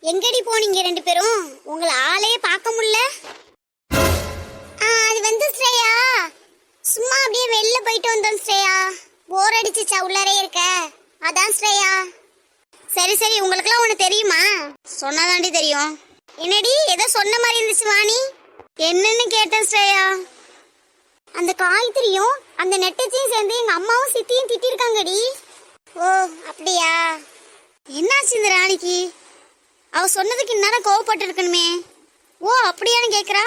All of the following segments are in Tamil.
எங்கடி போனீங்க ரெண்டு பேரும்? உங்களை ஆளையே பார்க்க முடியல. அது வந்து ஸ்ரேயா, சும்மா அப்படியே வெளில போயிட்டு வந்தோம் ஸ்ரேயா. போர் அடிச்சுச்சா உள்ளாரே இருக்க, அதான் ஸ்ரேயா. சரி சரி, உங்களுக்குலாம் ஒன்று தெரியுமா? சொன்னாதாண்டி தெரியும். என்னடி ஏதோ சொன்ன மாதிரி இருந்துச்சு வாணி. என்னன்னு கேட்டேன் ஸ்ரேயா. அந்த காயத்ரியும் அந்த நெட்டச்சியும் சேர்ந்து எங்க அம்மாவும் சித்தியும் திட்டிருக்காங்கடி. ஓ அப்படியா? என்னாச்சு இந்த ராணிக்கு? அவ சொன்னதுக்கு இந்நேரம் கோவப்பட்டு இருக்கணுமே. ஓ அப்படியான்னு கேக்குறா.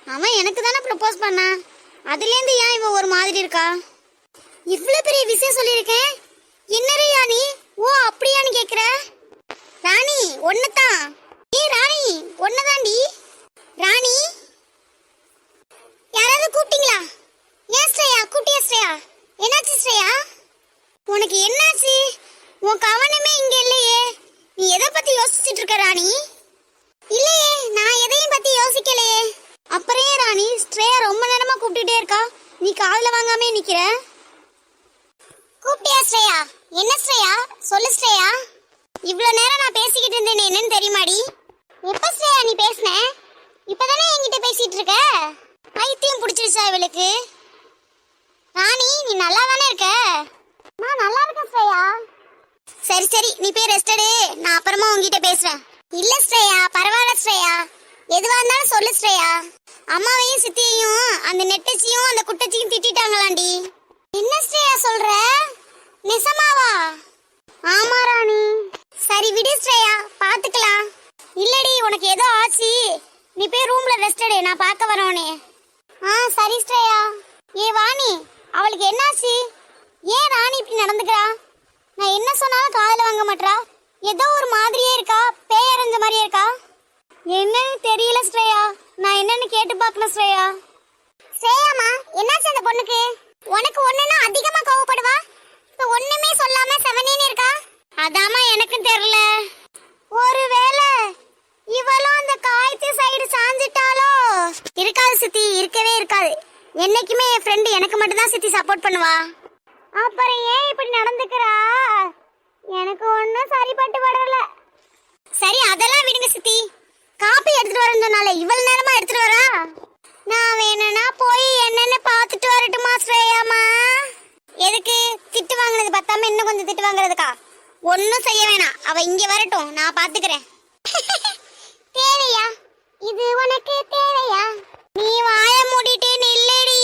அவன் எனக்கு தானே ப்ரப்போஸ் பண்ணா, அதுலேருந்து ஏன் இவ ஒரு மாதிரி இருக்கா? இவ்வளவு பெரிய விஷயம் சொல்லியிருக்கேன், என்னரு ராணி ஓ அப்படியான்னு கேக்குற? ராணி ஒன்னதான். ஏ ராணி ஒன்னதாண்டி. ராணி யாராவது கூப்பிட்டீங்களா? ஏன் ஸ்ரேயா கூப்பிட்டியா? ஸ்ரேயா என்னாச்சு ஸ்ரேயா? உனக்கு என்னாச்சு? உன் கவனமே இங்க இல்லையே. நீ எதை பத்தி யோசிச்சுட்டு இருக்க ராணி? இல்லையே, நான் எதையும் பத்தி யோசிக்கலையே. அப்புறம் ஏன் ராணி ஸ்ரேயா ரொம்ப நேரமா கூப்பிட்டுட்டே இருக்கா, நீ காதுல வாங்காமே நிக்கிற? கூப்பிட்டியா ஸ்ரேயா? என்ன ஸ்ரேயா சொல்லு ஸ்ரேயா. இவ்வளவு நேரம் நான் பேசிக்கிட்டு இருந்தேன், என்னன்னு தெரியுமாடி? எப்ப ஸ்ரேயா நீ பேசுன? இப்பதானே என்கிட்ட பேசிட்டு இருக்க. பைத்தியம் பிடிச்சிருச்சா இவளுக்கு? ராணி நீ நல்லா தானே இருக்க? நான் நல்லா இருக்கேன் ஸ்ரேயா. சரி சரி, நீ போய் ரெஸ்ட் எடு, நான் அப்புறமா உங்ககிட்ட பேசுறேன். இல்ல ஸ்ரேயா பரவாயில்ல ஸ்ரேயா, எதுவா இருந்தாலும் சொல்லு ஸ்ரேயா. அம்மாவையும் சித்தியையும் அந்த நெட்டச்சியும் அந்த குட்டச்சியும் திட்டாங்களாண்டி. என்ன ஸ்ரேயா சொல்ற? நிசமாவா? ஆமா ராணி. சரி விடு ஸ்ரேயா, பாத்துக்கலாம். இல்லடி உனக்கு ஏதோ ஆச்சு, நீ போய் ரூம்ல ரெஸ்ட் எடு, நான் பார்க்க வரேனே. சரி ஸ்ரேயா. ஏ வாணி, அவளுக்கு என்னாச்சு? ஏன் ராணி இப்படி நடந்துக்கிறா? நான் என்ன சொன்னாலும் காதுல வாங்க மாட்டா, ஏதோ ஒரு மாதிரியே இருக்கா, பேய் அரைஞ்ச மாதிரியே இருக்கா. என்னன்னு தெரியல ஸ்ரேயா, நான் என்னன்னு கேட்டு பார்க்கணும் ஸ்ரேயா. ஸ்ரேயாமா என்னாச்சு அந்த பொண்ணுக்கு? உனக்கு ஒண்ணுன்னா அதிகமா கோவப்படுவா, இப்ப ஒண்ணுமே சொல்லாம செவனேன்னு இருக்கா. அதாமா எனக்கும் தெரியல. ஒருவேளை இவளும் அந்த காய்ச்சி சைடு சாஞ்சிட்டாலோ? இருக்காது சித்தி, இருக்கவே இருக்காது. என்னைக்குமே என் ஃப்ரெண்டு எனக்கு மட்டும் தான் சித்தி சப்போர்ட் பண்ணுவா. அப்புறம் ஏன் இப்படி நடந்துக்கிறா? எனக்கு ஒன்னும் சரிப்பட்டு வரல. சரி அதெல்லாம் விடுங்க சித்தி, காப்பி எடுத்துட்டு வரேன்னு சொன்னாலே இவ்வளவு நேரமா எடுத்துட்டு வரா. நான் வேணும்னா போய் என்னன்னு பார்த்துட்டு வரட்டுமா ஸ்ரேயாமா? எதுக்கு திட்டு வாங்கினது பத்தாம இன்னும் கொஞ்சம் திட்டு வாங்குறதுக்கா? ஒன்னும் செய்ய வேணாம், அவ இங்க வரட்டும், நான் பாத்துக்கிறேன். தேவையா இது உனக்கு? தேவையா? நீ வாய மூடிட்டு நில்லடி,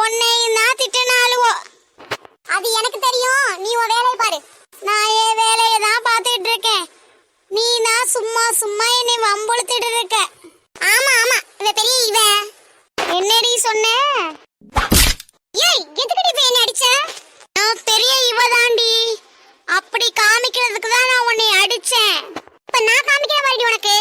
உன்னை நான் திட்டினாலுவோ அது எனக்கு தெரியும். நீ உன் வேலையை பாரு, நான் என் வேலையை தான் பார்த்துட்டு இருக்கேன். நீ நான் சும்மா சும்மா என்னை வம்புழுத்துட்டு இருக்க. ஆமா ஆமா, இவ பெரிய இவ. என்னடி சொன்ன? ஏய் எதுக்கடி போய் என்ன அடிச்ச? நான் பெரிய இவ தாண்டி, அப்படி காமிக்கிறதுக்கு தான் நான் உன்னை அடிச்சேன். இப்ப நான் காமிக்கிற மாதிரி உனக்கு?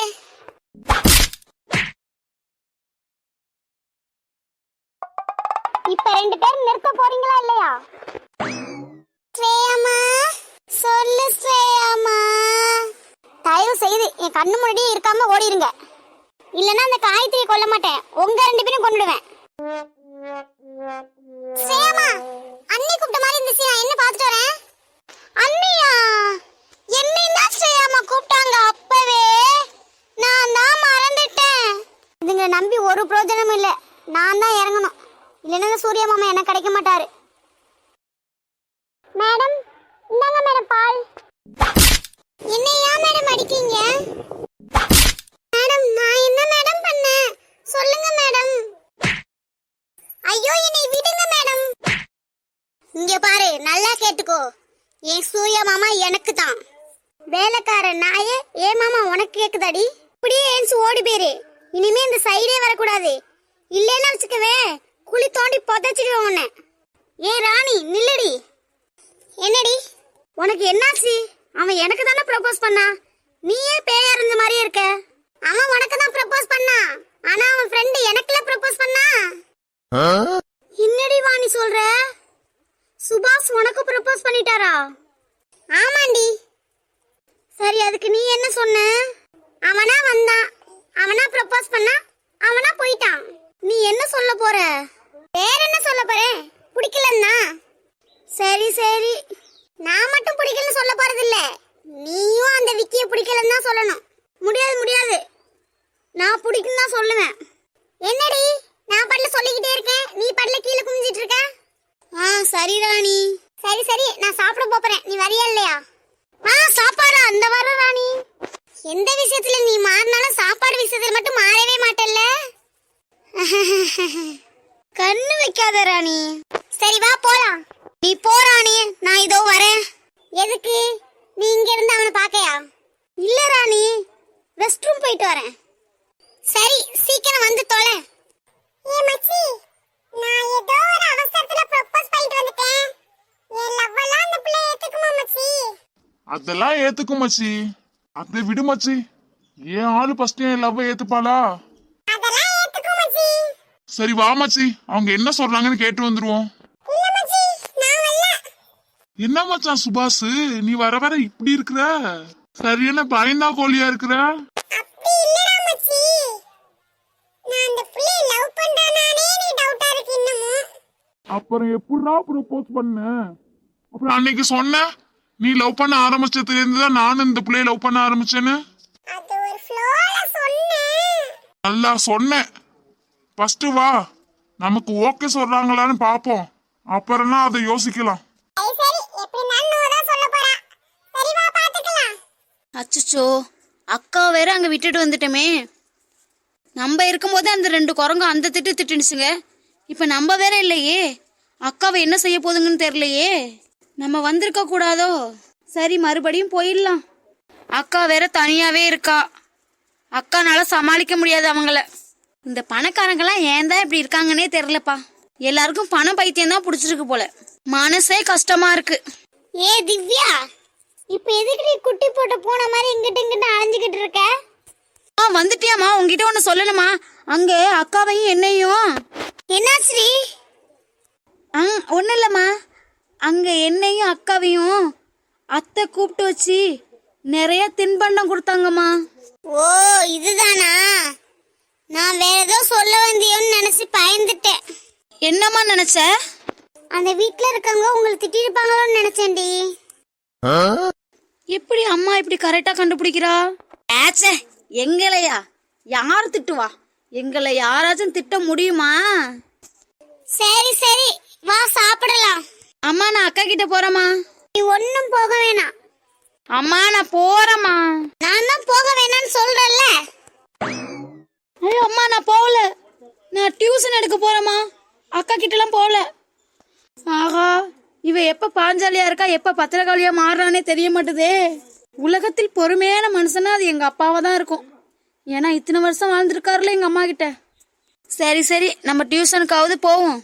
இப்ப ரெண்டு பேரும் நிறுத்த போறீங்களா இல்லையா? ஸ்ரேயாமா சொல்லு ஸ்ரேயாமா. தயவு செய்து என் கண்ணு முன்னாடியே இருக்காம ஓடிடுங்க, இல்லன்னா அந்த காயத்ரியை கொல்ல மாட்டேன், உங்க ரெண்டு பேரும் கொன்னுடுவேன். ஸ்ரேயாமா அண்ணி கூப்பிட்ட மாதிரி இருந்துச்சு, நான் என்ன பார்த்துட்டு வரேன். அண்ணியா? என்னையும் தான் ஸ்ரேயாமா கூப்பிட்டாங்க அப்பவே, நான் தான் மறந்துட்டேன். இதுங்களை நம்பி ஒரு பிரயோஜனமும் இல்லை, நான் தான் இறங்கணும், இல்லைன்னா சூர்யா மாமா எனக்கு கிடைக்க மாட்டாரு. மேடம் இந்தாங்க மேடம் பால். என்ன ஏன் மேடம் அடிக்கீங்க? மேடம் நான் என்ன மேடம் பண்ணேன் சொல்லுங்க மேடம். ஐயோ என்னை விடுங்க மேடம். இங்க பாரு நல்லா கேட்டுக்கோ, என் சூர்யா மாமா எனக்கு தான் வேலைக்கார நாயே. ஏ மாமா உனக்கு கேக்குதாடி? இப்படியே ஏன்ச்சு ஓடி பேரு, இனிமே இந்த சைடே வரக்கூடாது, இல்லைன்னா வச்சுக்கவே குழி தோண்டி புதைச்சிடுவேன் உன்னை. ஏ ராணி நில்லடி. என்னடி உனக்கு என்னாச்சு? அவன் எனக்கு தானே ப்ரப்போஸ் பண்ணா, நீ ஏன் பேயா இருந்த மாதிரியே இருக்க? அவன் உனக்கு தான் ப்ரப்போஸ் பண்ணா, ஆனா அவன் ஃப்ரெண்ட் எனக்குல ப்ரப்போஸ் பண்ணா. என்னடி வாணி சொல்ற? சுபாஷ் உனக்கு ப்ரப்போஸ் பண்ணிட்டாரா? ஆமாண்டி. சரி அதுக்கு நீ என்ன சொன்ன? அவனா வந்தான், அவனா ப்ரப்போஸ் பண்ணா, அவனா போயிட்டான். நீ என்ன சொல்ல போற? வேற என்ன சொல்ல போறேன், பிடிக்கலன்னா. சரி சரி, நான் மட்டும் பிடிக்கலன்னு சொல்ல போறது இல்ல, நீயும் அந்த விக்கிய பிடிக்கலன்னு தான் சொல்லணும். முடியாது முடியாது, நான் பிடிக்கும் தான் சொல்லுவேன். என்னடி நான் பாட்டுல சொல்லிக்கிட்டே இருக்கேன், நீ பாட்டுல கீழே குமிஞ்சிட்டு இருக்க. சரி ராணி. சரி சரி, நான் சாப்பிட போறேன், நீ வரியா இல்லையா? சாப்பாடா? அந்த வர ராணி. எந்த விஷயத்துல நீ மாறினாலும் சாப்பாடு விஷயத்துல மட்டும் மாறவே மாட்டல்ல. கண்ணு வைக்காத ராணி. சரி வா போலாம். நீ போ ராணி, நான் இதோ வரேன். எதுக்கு? நீ இங்க இருந்து அவனை பாக்கையா? இல்ல ராணி, ரெஸ்ட் ரூம் போயிட்டு வரேன். சரி சீக்கிரம் வந்து தொலை. ஏ மச்சி, நான் ஏதோ ஒரு அவசரத்துல ப்ரோபோஸ் பண்ணிட்டு வந்துட்டேன். என் லவ் எல்லாம் அந்த பிள்ளை ஏத்துக்குமா மச்சி? அதெல்லாம் ஏத்துக்கும் மச்சி, அதை விடு மச்சி. ஏன் ஆளு ஃபர்ஸ்ட் என் லவ் ஏத்துப்பாளா? அதெல்லாம் ஏத்துக்கும் மச்சி. சரி வா மச்சி, அவங்க என்ன சொல்றாங்கன்னு கேட்டு வந்துருவோம். இல்ல மச்சி, நான் வரல. என்ன மச்சான் சுபாஷ், நீ வர வர இப்படி இருக்கிற? சரியான பயந்தா கோழியா இருக்கிற. அப்படி இல்லடா மச்சி, நான் அந்த பிள்ளை லவ் பண்றானே நீ டவுட்டா இருக்கு இன்னமும். அப்புறம் எப்படிடா ப்ரோபோஸ் பண்ண? அப்புறம் அன்னைக்கு சொன்ன நீ லவ் பண்ண ஆரம்பிச்சதுல இருந்துதான் நானும் இந்த பிள்ளைய லவ் பண்ண ஆரம்பிச்சேன்னு. அது ஒரு ஃப்ளோல சொன்னேன். நல்லா சொன்னேன். ஃபர்ஸ்ட் வா, நமக்கு ஓகே சொல்றாங்களான்னு பாப்போம், அப்புறம்னா அதை யோசிக்கலாம். சரி எப்படி நான் தான் சொல்ல போறா. சரி வா பாத்துக்கலாம். அச்சச்சோ, அக்கா வேற அங்க விட்டுட்டு வந்துட்டோமே. நம்ம இருக்கும்போது அந்த 2 குரங்கு அந்த திட்டுனுச்சுங்க. இப்ப நம்ம வேற இல்லையே, அக்காவை என்ன செய்ய போதுங்கன்னு தெரியலையே. நம்ம வந்திருக்க கூடாதோ? சரி மறுபடியும் போயிடலாம். அக்கா வேற தனியாவே இருக்கா, அக்கானால சமாளிக்க முடியாது அவங்கள. இந்த பணக்காரங்கெல்லாம் ஏன் தான் இப்படி இருக்காங்கன்னே தெரியலப்பா. எல்லாருக்கும் பண பைத்தியம் தான் பிடிச்சிருக்கு போல. மனசே கஷ்டமா இருக்கு. ஏ திவ்யா, இப்ப எதுக்கு நீ குட்டி போட்டு பூனை மாதிரி இங்கிட்டு இங்கிட்டு அலைஞ்சுக்கிட்டு இருக்க? வந்துட்டியாமா? உங்ககிட்ட ஒண்ணு சொல்லணுமா? அங்க அக்காவையும் என்னையும். என்னாச்சு? ஒன்னும் இல்லம்மா, அங்க என்னையும் அக்காவையும் அத்தை கூப்பிட்டு வச்சு நிறைய தின்பண்டம் கொடுத்தாங்கம்மா. ஓ இதுதானா? நான் வேற ஏதோ சொல்ல வந்தியோன்னு நினைச்சு பயந்துட்டேன். என்னம்மா நினைச்ச? அந்த வீட்ல இருக்கவங்க உங்களை திட்டிருப்பாங்களோன்னு நினைச்சேன்டி. எப்படி அம்மா இப்படி கரெக்டா கண்டுபிடிக்கிறா? ஆச்சே, எங்களையா யார் திட்டுவா? எங்களை யாராச்சும் திட்ட முடியுமா? சரி சரி வா சாப்பிடலாம். அம்மா நான் அக்கா கிட்ட போறேம்மா. நீ ஒன்னும் போக வேணாம். அம்மா நான் போறேம்மா. நான் தான் போக வேணாம்னு சொல்றேன்ல. ஐயோ அம்மா நான் போகல, நான் டியூஷன் எடுக்க போறேம்மா. அக்கா கிட்டலாம் போகல. ஆஹா, இவ எப்ப பாஞ்சாலியா இருக்கா எப்ப பத்திரகாளியா மாறுறானே தெரிய மாட்டுதே. உலகத்தில் பொறுமையான மனுஷனா அது எங்க அப்பாவா தான் இருக்கும். ஏன்னா இத்தனை வருஷம் வாழ்ந்துருக்காருல எங்க அம்மா கிட்ட. சரி சரி, நம்ம டியூஷனுக்காவது போவோம்.